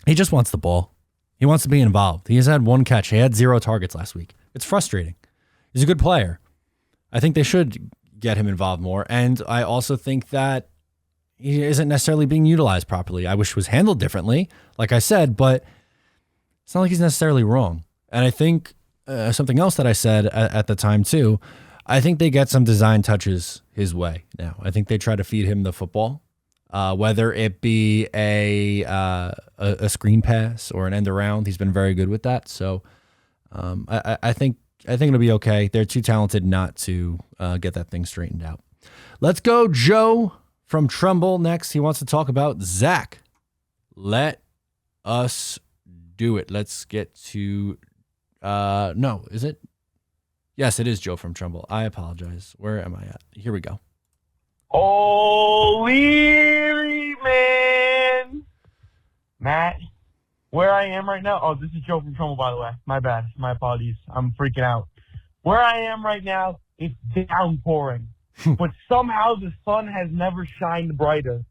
He just wants the ball. He wants to be involved. He has had 1 catch. He had 0 targets last week. It's frustrating. He's a good player. I think they should get him involved more, and I also think that he isn't necessarily being utilized properly. I wish it was handled differently, like I said, but it's not like he's necessarily wrong. And I think something else that I said at the time too, I think they get some design touches his way now. I think they try to feed him the football, whether it be a screen pass or an end around. He's been very good with that. So I think it'll be okay. They're too talented not to get that thing straightened out. Let's go, Joe from Trumbull next. He wants to talk about Zach. Let us do it. Let's get to no, is it? Yes, it is Joe from Trumbull. I apologize. Where am I at? Here we go. Oh, Leary, man. Matt, where I am right now. Oh, this is Joe from Trumbull, by the way. My bad. My apologies. I'm freaking out. Where I am right now, it's downpouring. But somehow the sun has never shined brighter.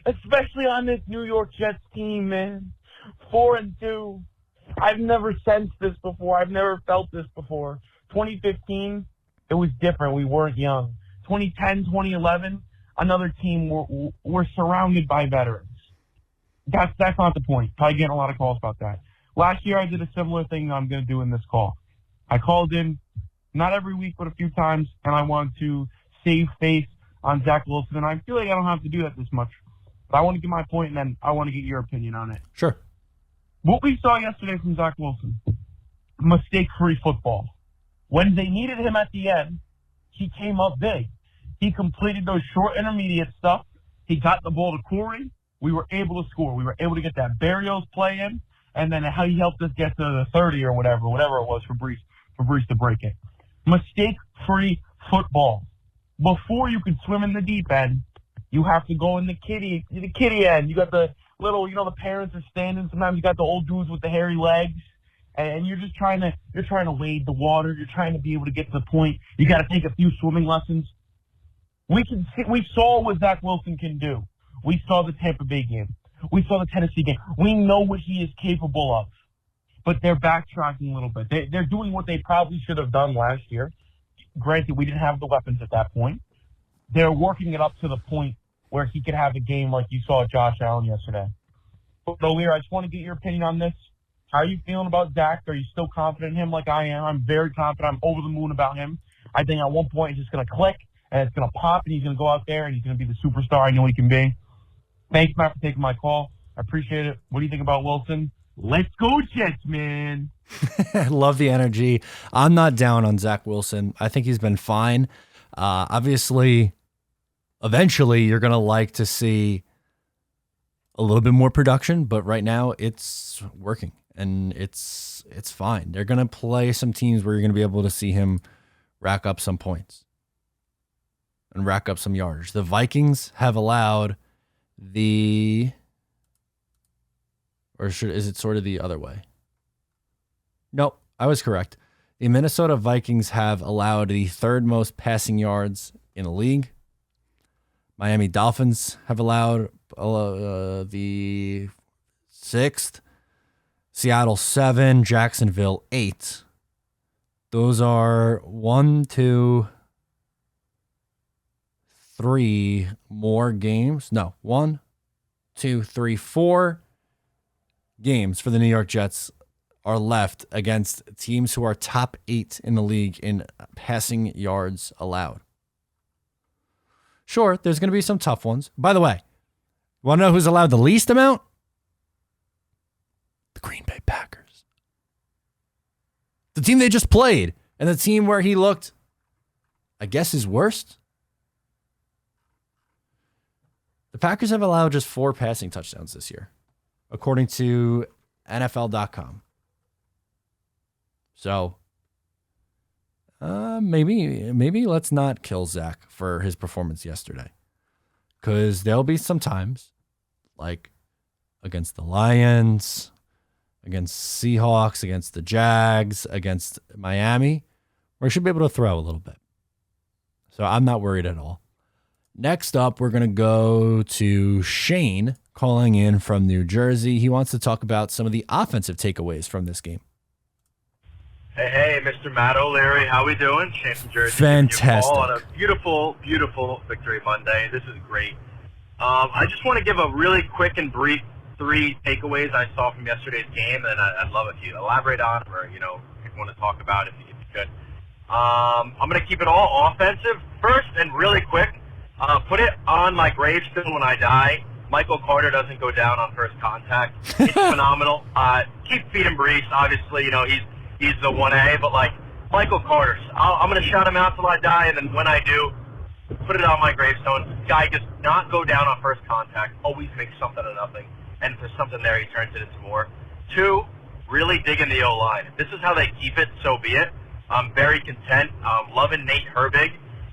Especially on this New York Jets team, man. 4-2. I've never sensed this before. I've never felt this before. 2015, it was different. We weren't young. 2010, 2011, another team. We're surrounded by veterans. That's not the point. Probably getting a lot of calls about that. Last year, I did a similar thing that I'm going to do in this call. I called in, not every week, but a few times, and I wanted to save face on Zach Wilson. And I feel like I don't have to do that this much. But I want to get my point, and then I want to get your opinion on it. Sure. What we saw yesterday from Zach Wilson, mistake-free football. When they needed him at the end, he came up big. He completed those short intermediate stuff. He got the ball to Corey. We were able to score. We were able to get that Barrios play in, and then how he helped us get to the 30 or whatever it was for Brees to break it. Mistake-free football. Before you can swim in the deep end, you have to go in the kiddie end. You got the little, the parents are standing. Sometimes you got the old dudes with the hairy legs, and you're just trying to wade the water. You're trying to be able to get to the point. You got to take a few swimming lessons. We saw what Zach Wilson can do. We saw the Tampa Bay game. We saw the Tennessee game. We know what he is capable of. But they're backtracking a little bit. They're doing what they probably should have done last year. Granted, we didn't have the weapons at that point. They're working it up to the point where he could have a game like you saw Josh Allen yesterday. So, Lear, I just want to get your opinion on this. How are you feeling about Zach? Are you still confident in him like I am? I'm very confident. I'm over the moon about him. I think at one point it's just going to click, and it's going to pop, and he's going to go out there, and he's going to be the superstar I know he can be. Thanks, Matt, for taking my call. I appreciate it. What do you think about Wilson? Let's go, Jets, man. I love the energy. I'm not down on Zach Wilson. I think he's been fine. Obviously, eventually, you're going to like to see a little bit more production, but right now it's working, and it's fine. They're going to play some teams where you're going to be able to see him rack up some points and rack up some yardage. The Vikings have allowed is it sort of the other way? Nope, I was correct. The Minnesota Vikings have allowed the 3rd most passing yards in the league. Miami Dolphins have allowed the 6th. Seattle 7, Jacksonville 8. Those are 1, 2, 3 more games. No, 1, 2, 3, 4 games for the New York Jets are left against teams who are top 8 in the league in passing yards allowed. Sure, there's going to be some tough ones. By the way, want to know who's allowed the least amount? The Green Bay Packers. The team they just played, and the team where he looked, I guess, his worst. The Packers have allowed just 4 passing touchdowns this year, according to NFL.com. So, maybe let's not kill Zach for his performance yesterday. Because there'll be some times, like against the Lions, against Seahawks, against the Jags, against Miami, where he should be able to throw a little bit. So I'm not worried at all. Next up, we're going to go to Shane calling in from New Jersey. He wants to talk about some of the offensive takeaways from this game. Hey, Mr. Matt O'Leary, how we doing? Shane from Jersey. Fantastic. On a beautiful, beautiful Victory Monday. This is great. I just want to give a really quick and brief 3 takeaways I saw from yesterday's game, and I'd love if you elaborate on or, if you want to talk about if you could. I'm going to keep it all offensive. First and really quick, put it on my gravestone when I die. Michael Carter doesn't go down on first contact. It's phenomenal. Keep feeding Brees. Obviously, he's the 1A, but Michael Carter, I'm going to shout him out till I die, and then when I do, put it on my gravestone. Guy does not go down on first contact. Always makes something of nothing, and if there's something there, he turns it into more. 2, really digging the O-line. If this is how they keep it, so be it. I'm very content. Loving Nate Herbig.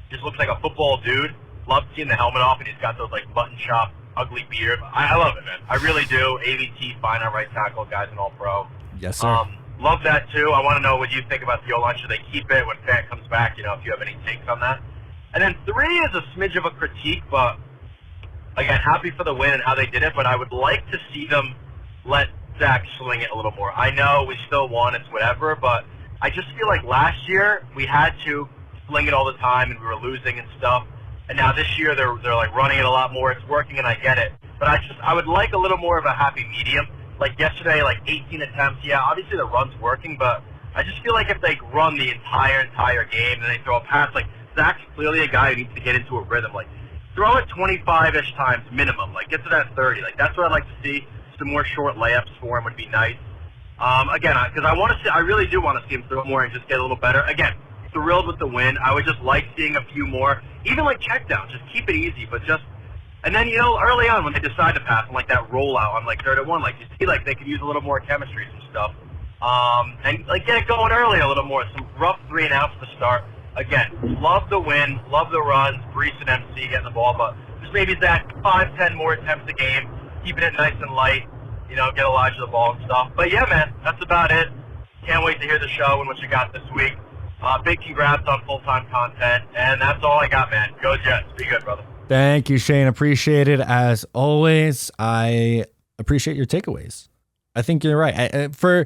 Just looks like a football dude. Love seeing the helmet off, and he's got those button shop, ugly beard. I love it, man. I really do. AVT, fine at right tackle, guys in all pro. Yes, sir. Love that too. I want to know what you think about the O-line. Should they keep it when Fant comes back? If you have any takes on that. And then 3 is a smidge of a critique, but again, happy for the win and how they did it. But I would like to see them let Zach sling it a little more. I know we still won, it's whatever, but I just feel like last year we had to sling it all the time and we were losing and stuff. And now this year they're running it a lot more. It's working and I get it. But I would like a little more of a happy medium. Like yesterday, 18 attempts. Yeah, obviously the run's working, but I just feel like if they run the entire game and they throw a pass, Zach's clearly a guy who needs to get into a rhythm. Throw it 25-ish times minimum. Get to that 30. That's what I'd like to see. Some more short layups for him would be nice. Again, because I really do want to see him throw more and just get a little better. Again, thrilled with the win. I would just like seeing a few more, even checkdowns. Just keep it easy, but just. And then, early on when they decide to pass on that rollout on 3rd and 1, you see they could use a little more chemistry, some stuff. And get it going early a little more. Some rough 3 and outs to start. Again, love the win, love the runs, Brees and MC getting the ball, but just maybe Zach 5-10 more attempts a game, keeping it nice and light, get Elijah the ball and stuff. But yeah, man, that's about it. Can't wait to hear the show and what you got this week. Big congrats on full-time content, and that's all I got, man. Go Jets. Be good, brother. Thank you, Shane. Appreciate it as always. I appreciate your takeaways. I think you're right. For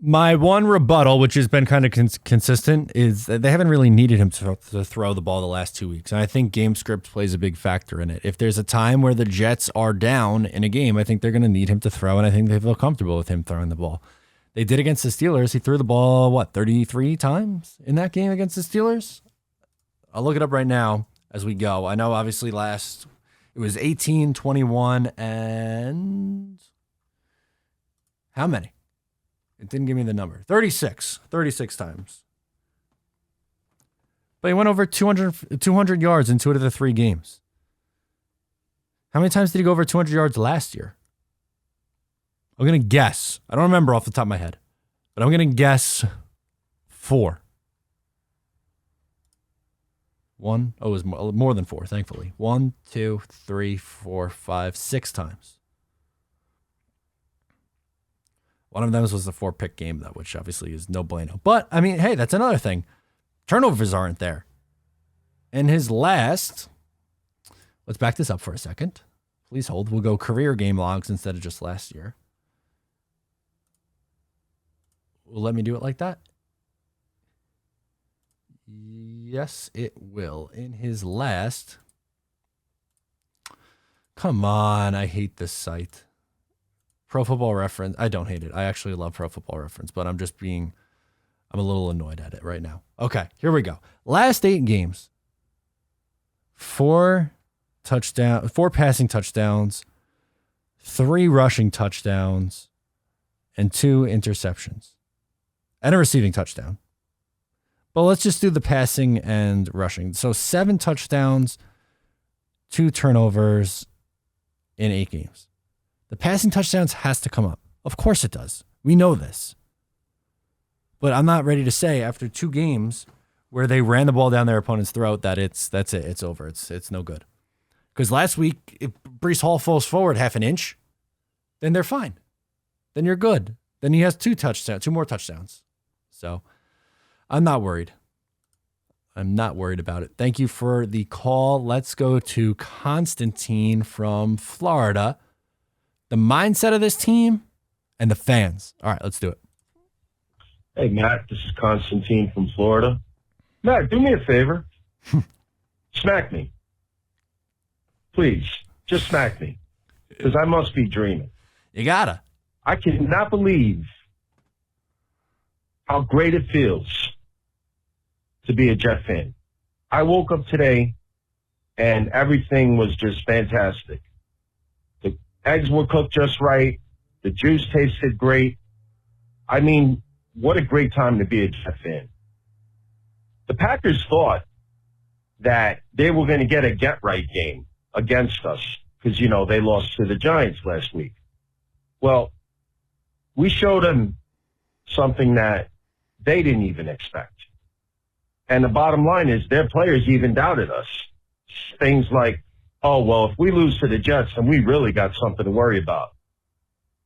my one rebuttal, which has been kind of consistent, is that they haven't really needed him to throw the ball the last 2 weeks. And I think game script plays a big factor in it. If there's a time where the Jets are down in a game, I think they're going to need him to throw, and I think they feel comfortable with him throwing the ball. They did against the Steelers. He threw the ball, 33 times in that game against the Steelers? I'll look it up right now as we go. I know obviously it was 18, 21, and how many? It didn't give me the number. 36 times. But he went over 200 yards in 2 out of the 3 games. How many times did he go over 200 yards last year? I'm going to guess. I don't remember off the top of my head, but I'm going to guess 4. It was more than 4, thankfully. 1, 2, 3, 4, 5, 6 times. One of them was the 4-pick game, though, which obviously is no bueno. But, I mean, hey, that's another thing. Turnovers aren't there. And his last, let's back this up for a second. Please hold. We'll go career game logs instead of just last year. Will let me do it like that? Yes, it will. In his last, come on, I hate this site. Pro Football Reference. I don't hate it. I actually love Pro Football Reference, but I'm a little annoyed at it right now. Okay, here we go. Last 8 games. 4 passing touchdowns, 3 rushing touchdowns, and 2 interceptions, and a receiving touchdown. But let's just do the passing and rushing. So 7 touchdowns, 2 turnovers in 8 games. The passing touchdowns has to come up. Of course it does. We know this. But I'm not ready to say after 2 games where they ran the ball down their opponent's throat that that's it. It's over. It's no good. Because last week, if Breece Hall falls forward half an inch, then they're fine. Then you're good. Then he has 2 more touchdowns. So I'm not worried. I'm not worried about it. Thank you for the call. Let's go to Constantine from Florida. The mindset of this team and the fans. All right, let's do it. Hey, Matt, this is Constantine from Florida. Matt, do me a favor. Smack me. Please, just smack me. Because I must be dreaming. You gotta. I cannot believe how great it feels to be a Jet fan. I woke up today and everything was just fantastic. The eggs were cooked just right. The juice tasted great. I mean, what a great time to be a Jet fan. The Packers thought that they were going to get a get-right game against us because, they lost to the Giants last week. Well, we showed them something that they didn't even expect. And the bottom line is their players even doubted us. Things like, oh, well, if we lose to the Jets, then we really got something to worry about.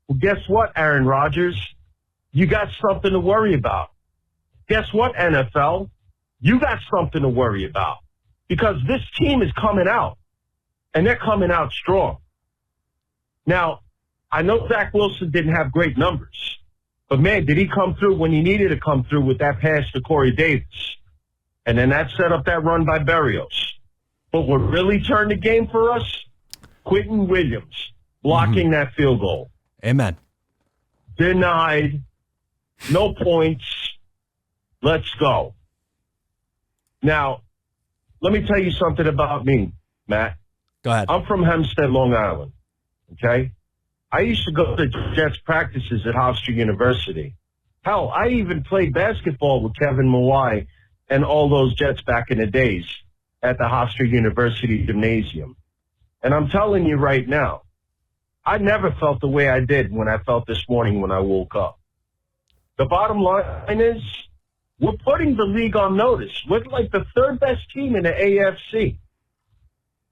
Well, guess what, Aaron Rodgers? You got something to worry about. Guess what, NFL? You got something to worry about. Because this team is coming out, and they're coming out strong. Now, I know Zach Wilson didn't have great numbers, but, man, did he come through when he needed to come through with that pass to Corey Davis? And then that set up that run by Berrios. But what really turned the game for us? Quinnen Williams blocking that field goal. Amen. Denied. No points. Let's go. Now, let me tell you something about me, Matt. Go ahead. I'm from Hempstead, Long Island, okay? I used to go to Jets practices at Hofstra University. Hell, I even played basketball with Kevin Mawai and all those Jets back in the days at the Hofstra University Gymnasium. And I'm telling you right now, I never felt the way I did when I felt this morning when I woke up. The bottom line is, we're putting the league on notice. We're like the 3rd best team in the AFC.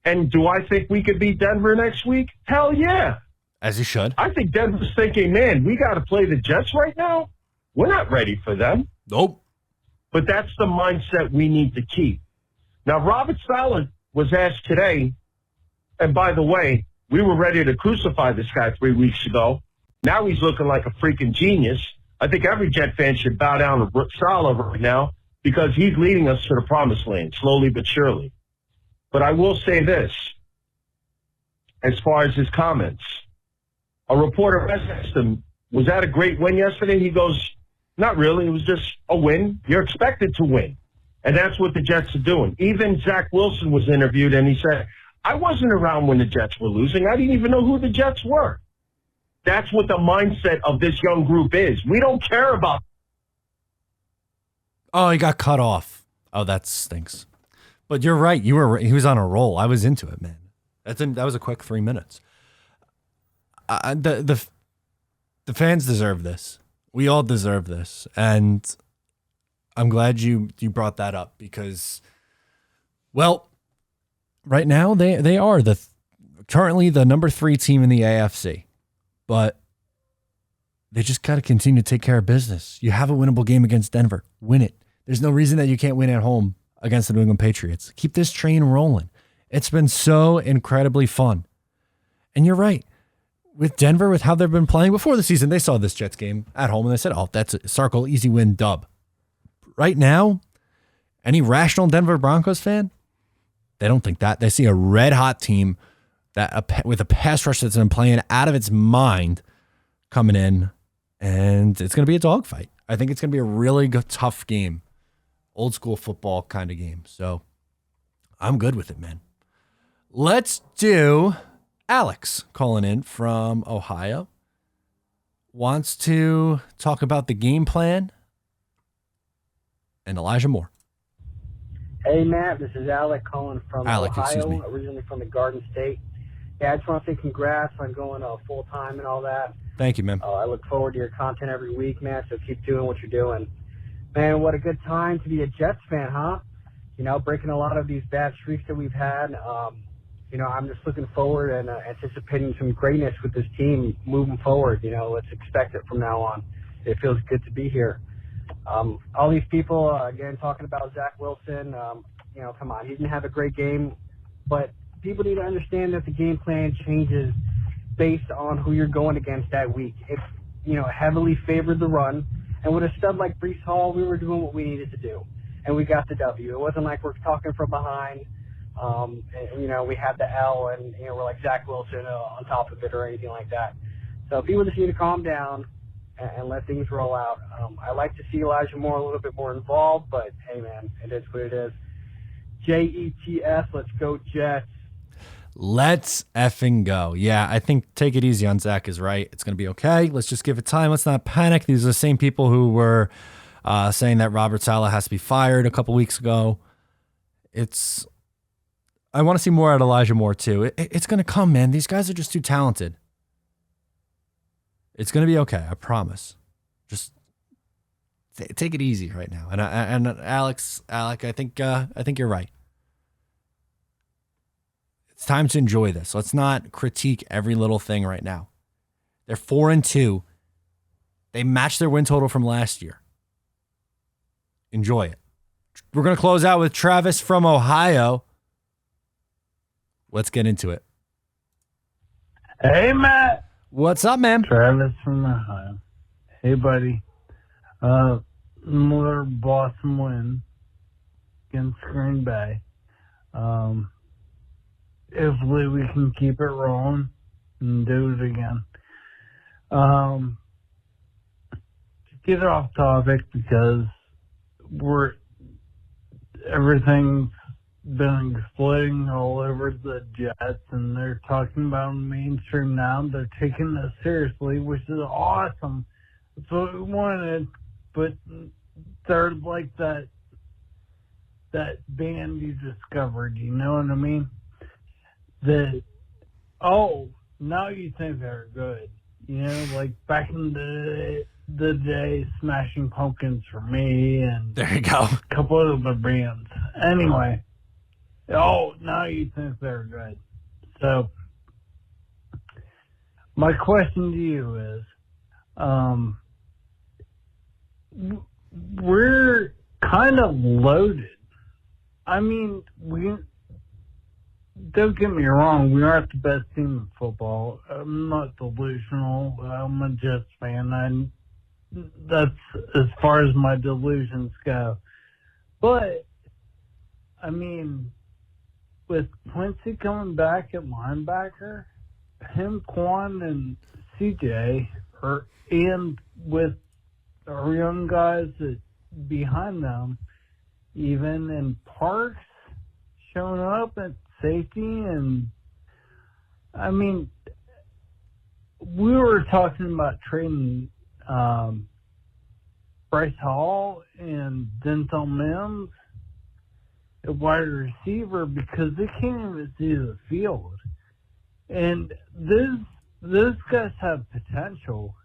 And do I think we could beat Denver next week? Hell yeah. As you should. I think Denver's thinking, man, we got to play the Jets right now. We're not ready for them. Nope. But that's the mindset we need to keep. Now, Robert Saleh was asked today, and by the way, we were ready to crucify this guy 3 weeks ago. Now he's looking like a freaking genius. I think every Jet fan should bow down to Saleh right now because he's leading us to the promised land, slowly but surely. But I will say this, as far as his comments. A reporter asked him, was that a great win yesterday? He goes, not really. It was just a win. You're expected to win. And that's what the Jets are doing. Even Zach Wilson was interviewed, and he said, I wasn't around when the Jets were losing. I didn't even know who the Jets were. That's what the mindset of this young group is. We don't care about. Oh, he got cut off. Oh, that stinks. But you're right. He was on a roll. I was into it, man. That was a quick 3 minutes. The fans deserve this. We all deserve this, and I'm glad you brought that up because, well, right now they are currently the number 3 team in the AFC, but they just got to continue to take care of business. You have a winnable game against Denver. Win it. There's no reason that you can't win at home against the New England Patriots. Keep this train rolling. It's been so incredibly fun. And you're right. With Denver, with how they've been playing before the season, they saw this Jets game at home and they said, oh, that's a Circle, easy win, dub. Right now, any rational Denver Broncos fan, they don't think that. They see a red-hot team that with a pass rush that's been playing out of its mind coming in, and it's going to be a dogfight. I think it's going to be a really good, tough game. Old school football kind of game. So I'm good with it, man. Let's do Alex calling in from Ohio. Wants to talk about the game plan and Elijah Moore. Hey, Matt, this is Alec calling from Excuse me. Ohio, originally from the Garden State. Yeah, I just want to say congrats on going full-time and all that. Thank you, man. I look forward to your content every week, man, so keep doing what you're doing. Man, what a good time to be a Jets fan, huh? You know, breaking a lot of these bad streaks that we've had. You know, I'm just looking forward and anticipating some greatness with this team moving forward. You know, let's expect it from now on. It feels good to be here. All these people, again, talking about Zach Wilson, you know, come on, he didn't have a great game, but people need to understand that the game plan changes based on who you're going against that week. If, you know, heavily favored the run, and with a stud like Breece Hall, we were doing what we needed to do, and we got the W. It wasn't like we're talking from behind, and, you know, we had the L, and, you know, we're like Zach Wilson on top of it or anything like that. So people just need to calm down and let things roll out. I like to see Elijah Moore a little bit more involved, but hey, man, it is what it is. Jets, let's go Jets. Let's effing go. Yeah, I think take it easy on Zach is right. It's going to be okay. Let's just give it time. Let's not panic. These are the same people who were saying that Robert Saleh has to be fired a couple weeks ago. I want to see more out of Elijah Moore too. It's going to come, man. These guys are just too talented. It's going to be okay. I promise. Just take it easy right now. And Alec, I think you're right. It's time to enjoy this. Let's not critique every little thing right now. They're 4-2. They matched their win total from last year. Enjoy it. We're going to close out with Travis from Ohio. Let's get into it. Hey, Matt. What's up, man? Travis from Ohio. Hey, buddy. Another Boston win against Green Bay. Hopefully we can keep it rolling and do it again. To get off topic because everything's been exploding all over the Jets, and they're talking about mainstream now. They're taking this seriously, which is awesome. That's what we wanted, but they're like that band you discovered, you know what I mean? Now you think they're good. You know, like back in the day, Smashing Pumpkins for me, and there you go. A couple of other bands. Anyway, now you think they're good. So, my question to you is, we're kind of loaded. I mean, don't get me wrong, we aren't the best team in football. I'm not delusional. I'm a Jets fan. That's as far as my delusions go. But, I mean, with Quincy coming back at linebacker, him, Quan, and CJ, and with our young guys behind them, even, and Parks showing up at safety, and I mean, we were talking about trading Bryce Hall and Denzel Mims at wide receiver because they can't even see the field, and those guys have potential.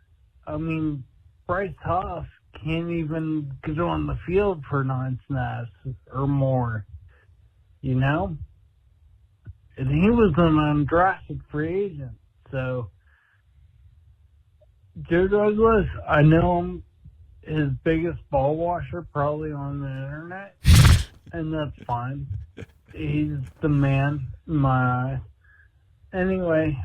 I mean, Bryce Huff can't even get on the field for 9 snaps or more, you know? And he was an undrafted free agent. So, Joe Douglas, I know him, his biggest ball washer probably on the internet, and that's fine. He's the man in my eyes. Anyway,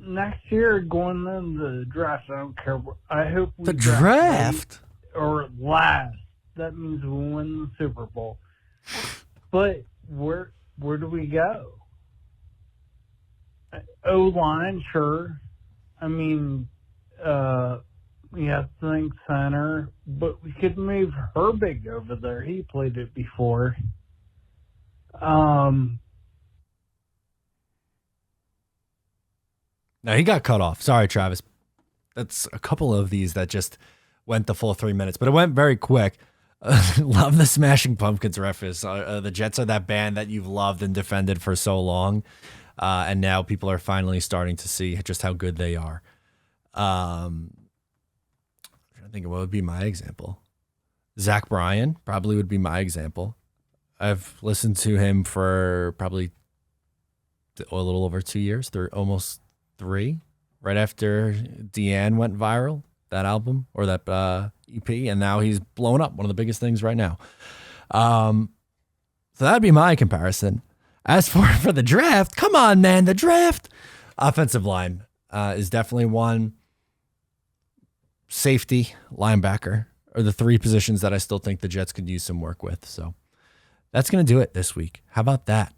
next year going into the draft, I don't care. I hope we the draft or last. That means we'll win the Super Bowl. But where do we go? O-line, sure. I mean, we have to think center, but we could move Herbig over there. He played it before. No, he got cut off. Sorry, Travis. That's a couple of these that just went the full 3 minutes, but it went very quick. Love the Smashing Pumpkins reference. The Jets are that band that you've loved and defended for so long, and now people are finally starting to see just how good they are. I'm trying to think of what would be my example. Zach Bryan probably would be my example. I've listened to him for probably a little over 2 years, almost 3, right after Deanne went viral, that album or that EP, and now he's blown up, one of the biggest things right now. So that'd be my comparison. As for the draft, come on, man, the draft. Offensive line is definitely one. Safety, linebacker are the 3 positions that I still think the Jets could use some work with. So that's going to do it this week. How about that?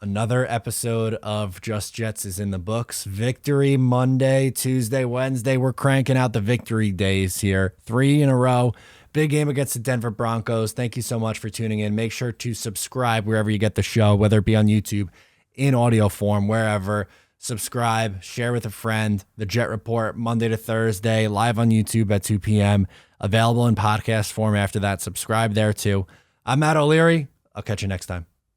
Another episode of Just Jets is in the books. Victory Monday, Tuesday, Wednesday. We're cranking out the victory days here. 3 in a row. Big game against the Denver Broncos. Thank you so much for tuning in. Make sure to subscribe wherever you get the show, whether it be on YouTube, in audio form, wherever. Subscribe, share with a friend. The Jet Report, Monday to Thursday, live on YouTube at 2 p.m. Available in podcast form after that. Subscribe there too. I'm Matt O'Leary. I'll catch you next time.